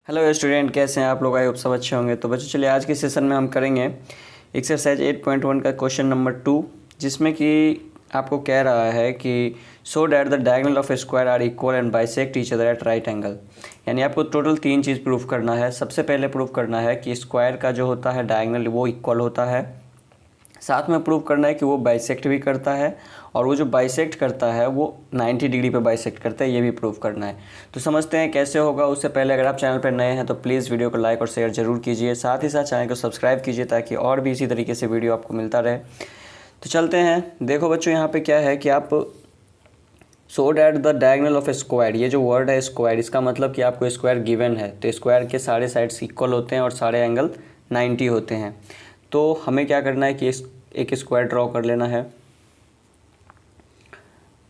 Hello student, कैसे हैं आप लोग? आई होप सब अच्छे होंगे। तो बच्चों चलिए आज के सेशन में हम करेंगे एक्सरसाइज 8.1 का क्वेश्चन नंबर 2, जिसमें कि आपको कह रहा है कि so that the diagonal of a square are equal and bisect each other at right angle. यानी आपको टोटल 3 चीज़ प्रूफ करना है। सबसे पहले प्रूफ करना है कि स्क्वायर का जो होता है डायगोनल वो इक्वल होता है। साथ में प्रूव करना है कि वो बाइसेक्ट भी करता है, और वो जो बाइसेक्ट करता है वो 90 डिग्री पे बाइसेक्ट करता है, ये भी प्रूव करना है। तो समझते हैं कैसे होगा। उससे पहले अगर आप चैनल पर नए हैं तो प्लीज़ वीडियो को लाइक और शेयर जरूर कीजिए, साथ ही साथ चैनल को सब्सक्राइब कीजिए ताकि और भी इसी तरीके से वीडियो आपको मिलता रहे। तो चलते हैं। देखो बच्चों, यहाँ पर क्या है कि आप सो that the diagonal of a square, ये जो वर्ड है स्क्वायर, इसका मतलब कि आपको स्क्वायर गिवन है, तो स्क्वायर के सारे साइड्स इक्वल होते हैं और सारे एंगल 90 होते हैं। तो हमें क्या करना है कि एक स्क्वायर ड्रॉ कर लेना है।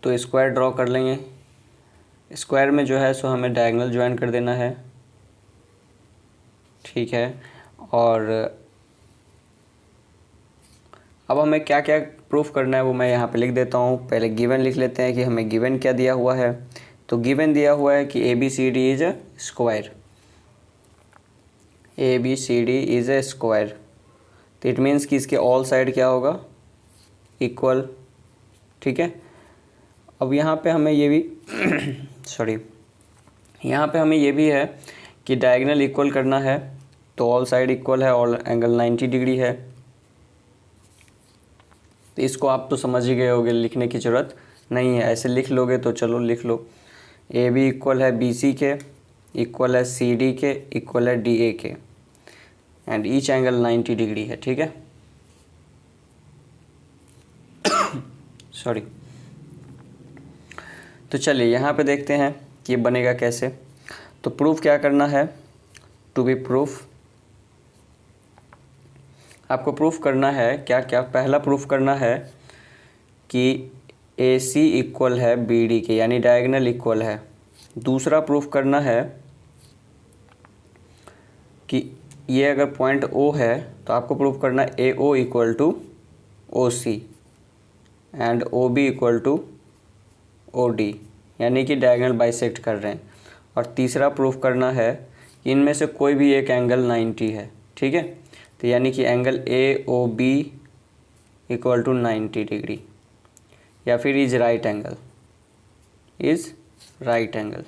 तो स्क्वायर ड्रॉ कर लेंगे। स्क्वायर में जो है सो हमें डायगोनल ज्वाइन कर देना है, ठीक है। और अब हमें क्या क्या प्रूफ करना है वो मैं यहाँ पे लिख देता हूँ। पहले गिवन लिख लेते हैं कि हमें गिवन क्या दिया हुआ है। तो गिवन दिया हुआ है कि ABCD is a square. ABCD is a square, तो इट मीन्स कि इसके ऑल साइड क्या होगा, इक्वल, ठीक है। अब यहाँ पे हमें ये भी सॉरी, यहाँ पे हमें ये भी है कि डायगोनल इक्वल करना है, तो ऑल साइड इक्वल है, ऑल एंगल 90 डिग्री है। तो इसको आप तो समझ ही गए होगे, लिखने की ज़रूरत नहीं है। ऐसे लिख लोगे तो चलो लिख लो। AB इक्वल है BC के, इक्वल है CD के, इक्वल है DA के, एंड ईच एंगल 90 डिग्री है, ठीक है। सॉरी। तो चलिए यहाँ पे देखते हैं कि ये बनेगा कैसे। तो प्रूफ क्या करना है, टू बी प्रूफ आपको प्रूफ करना है क्या क्या। पहला प्रूफ करना है कि AC इक्वल है BD के, यानी डायगोनल इक्वल है। दूसरा प्रूफ करना है कि ये अगर पॉइंट O है तो आपको प्रूफ करना है AO equal to OC and OB equal to OD, यानी कि डायगोनल बाइसेक्ट कर रहे हैं। और तीसरा प्रूफ करना है कि इनमें से कोई भी एक एंगल 90 है, ठीक है। तो यानी कि angle AOB equal to 90 degree, या फिर is right angle, is right angle.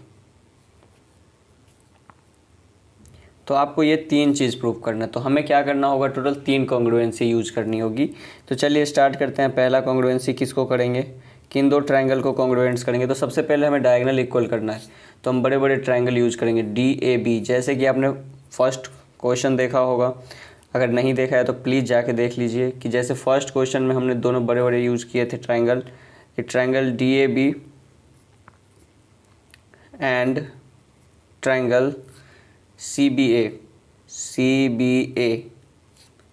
तो आपको ये 3 चीज़ प्रूफ करना है। तो हमें क्या करना होगा, टोटल 3 कॉन्ग्रुएंसी यूज करनी होगी। तो चलिए स्टार्ट करते हैं। पहला कॉन्ग्रुएंसी किसको करेंगे, किन 2 ट्रायंगल को कॉन्ग्रुएंट्स करेंगे। तो सबसे पहले हमें डायगोनल इक्वल करना है, तो हम बड़े बड़े ट्रायंगल यूज करेंगे DAB, जैसे कि आपने फर्स्ट क्वेश्चन देखा होगा। अगर नहीं देखा है तो प्लीज़ जाके देख लीजिए कि जैसे फर्स्ट क्वेश्चन में हमने दोनों बड़े बड़े यूज़ किए थे triangle, triangle DAB and triangle CBA।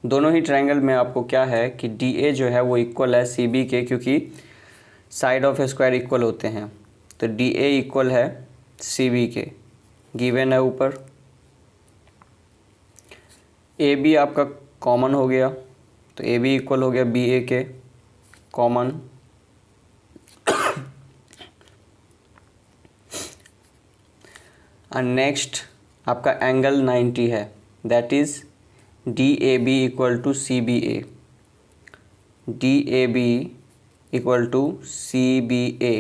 दोनों ही ट्रायंगल में आपको क्या है कि DA जो है वो इक्वल है CB के, क्योंकि साइड ऑफ स्क्वायर इक्वल होते हैं। तो DA इक्वल है CB के, गिवन है ऊपर। AB आपका कॉमन हो गया, तो AB इक्वल हो गया BA के, कॉमन। और नेक्स्ट आपका एंगल 90 है, that is DAB equal to CBA, DAB equal to CBA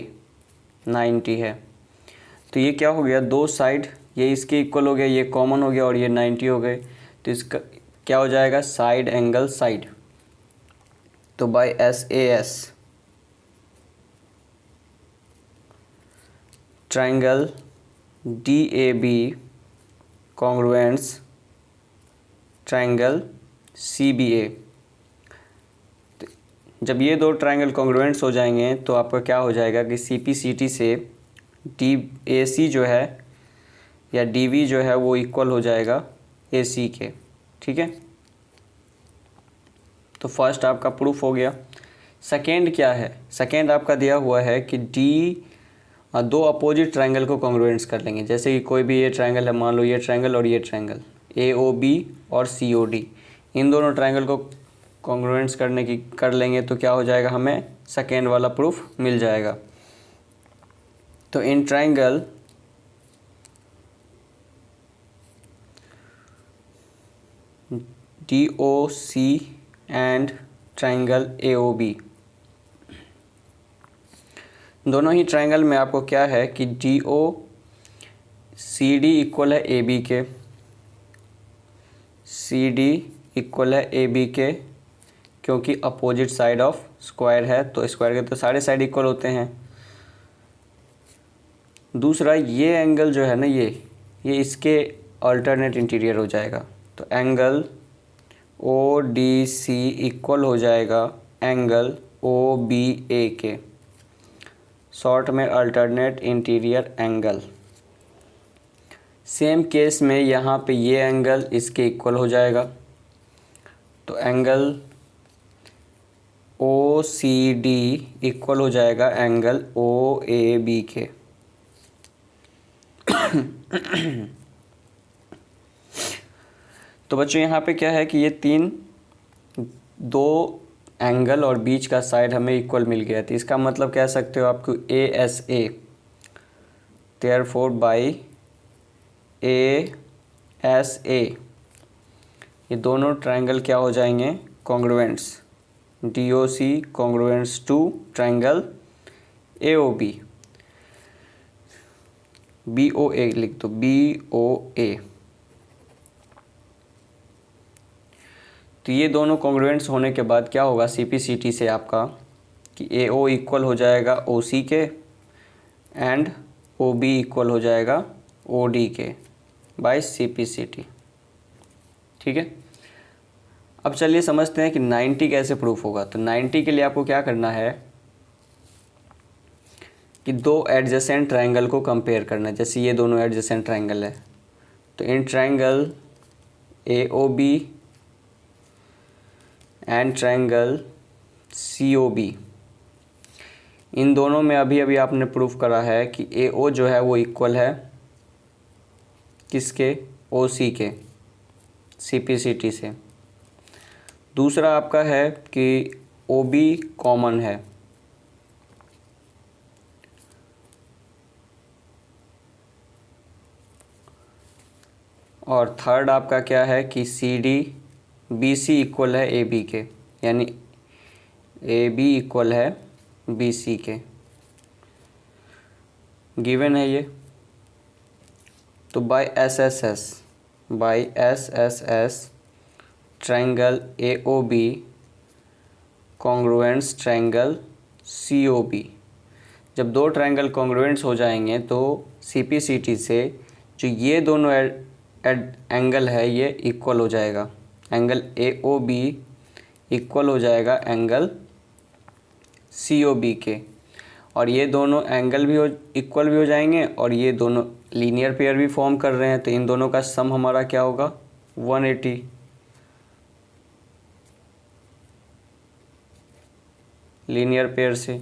90 है। तो ये क्या हो गया, 2 साइड ये इसके इक्वल हो गया, ये कॉमन हो गया और ये 90 हो गए। तो इसका क्या हो जाएगा, साइड एंगल साइड। तो by SAS triangle DAB congruents triangle CBA। जब ये 2 ट्रायंगल कॉन्ग्रुएंट्स हो जाएंगे तो आपका क्या हो जाएगा कि CPCT से DAC जो है या DV जो है वो इक्वल हो जाएगा AC के, ठीक है। तो फर्स्ट आपका प्रूफ हो गया। सेकेंड क्या है, सेकेंड आपका दिया हुआ है कि 2 अपोजिट ट्रायंगल को कॉन्ग्रुएंट्स कर लेंगे। जैसे कि कोई भी ये ट्रायंगल है, मान लो ये ट्रायंगल और ये ट्रायंगल AOB और COD, इन दोनों ट्रायंगल को कॉन्ग्रुएंट्स कर लेंगे तो क्या हो जाएगा, हमें सेकेंड वाला प्रूफ मिल जाएगा। तो in triangle DOC and triangle AOB। दोनों ही ट्राइंगल में आपको क्या है कि CD इक्वल है AB के, CD इक्वल है AB के, क्योंकि अपोजिट साइड ऑफ स्क्वायर है तो स्क्वायर के तो सारे साइड इक्वल होते हैं। दूसरा ये एंगल जो है ना, ये इसके अल्टरनेट इंटीरियर हो जाएगा, तो एंगल ODC इक्वल हो जाएगा एंगल OBA के, शॉर्ट में alternate interior angle. Same case में यहाँ पे ये एंगल इसके इक्वल हो जाएगा, तो एंगल OCD इक्वल हो जाएगा एंगल OAB के। तो बच्चों यहाँ पे क्या है कि ये दो एंगल और बीच का साइड हमें इक्वल मिल गया, तो इसका मतलब कह सकते हो आपको ASA, देयरफॉर बाई ASA ये दोनों ट्रायंगल क्या हो जाएंगे, congruents. DOC congruents to triangle AOB। BOA लिख दो, BOA। तो ये दोनों कॉन्ग्रुएंट्स होने के बाद क्या होगा CPCT से आपका कि AO इक्वल हो जाएगा OC के एंड OB इक्वल हो जाएगा OD के बाय CPCT। ठीक है, अब चलिए समझते हैं कि 90 कैसे प्रूफ होगा। तो 90 के लिए आपको क्या करना है कि दो एडजेसेंट ट्रायंगल को कंपेयर करना है। जैसे ये दोनों एडजेसेंट ट्रायंगल है, तो in triangle AOB and triangle COB, इन दोनों में अभी अभी आपने प्रूफ करा है कि AO जो है वो इक्वल है किसके, OC के, CPCT से। दूसरा आपका है कि OB कॉमन है, और थर्ड आपका क्या है कि BC इक्वल है AB के, यानी AB इक्वल है BC के, गिवन है ये। तो by SSS triangle AOB congruents triangle COB। जब दो ट्रायंगल कॉन्ग्रुएंट्स हो जाएंगे तो CPCT से जो ये दोनों एंगल है ये इक्वल हो जाएगा, एंगल AOB इक्वल हो जाएगा एंगल COB के, और ये दोनों एंगल भी इक्वल भी हो जाएंगे और ये दोनों लीनियर पेयर भी फॉर्म कर रहे हैं, तो इन दोनों का सम हमारा क्या होगा 180। लीनियर पेयर से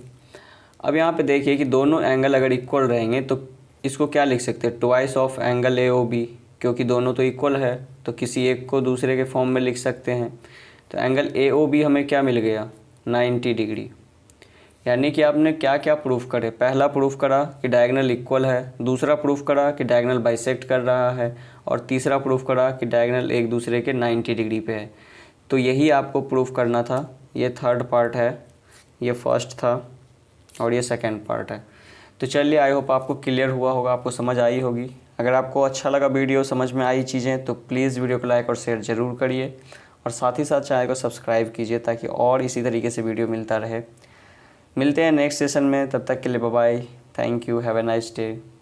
अब यहाँ पे देखिए कि दोनों एंगल अगर इक्वल रहेंगे तो इसको क्या लिख सकते हैं, ट्वाइस ऑफ एंगल AOB, क्योंकि दोनों तो इक्वल है तो किसी एक को दूसरे के फॉर्म में लिख सकते हैं। तो एंगल AOB हमें क्या मिल गया 90 डिग्री। यानी कि आपने क्या क्या प्रूफ करे, पहला प्रूफ करा कि डायगोनल इक्वल है, दूसरा प्रूफ करा कि डायगोनल बाइसेक्ट कर रहा है, और तीसरा प्रूफ करा कि डायगोनल एक दूसरे के 90 डिग्री पे है। तो यही आपको प्रूफ करना था। ये थर्ड पार्ट है, ये फर्स्ट था और ये सेकंड पार्ट है। तो चलिए, आई होप आपको क्लियर हुआ होगा, आपको समझ आई होगी। अगर आपको अच्छा लगा वीडियो, समझ में आई चीज़ें, तो प्लीज़ वीडियो को लाइक और शेयर ज़रूर करिए, और साथ ही साथ चैनल को सब्सक्राइब कीजिए ताकि और इसी तरीके से वीडियो मिलता रहे। मिलते हैं नेक्स्ट सेशन में, तब तक के लिए bye bye, thank you, have a nice day.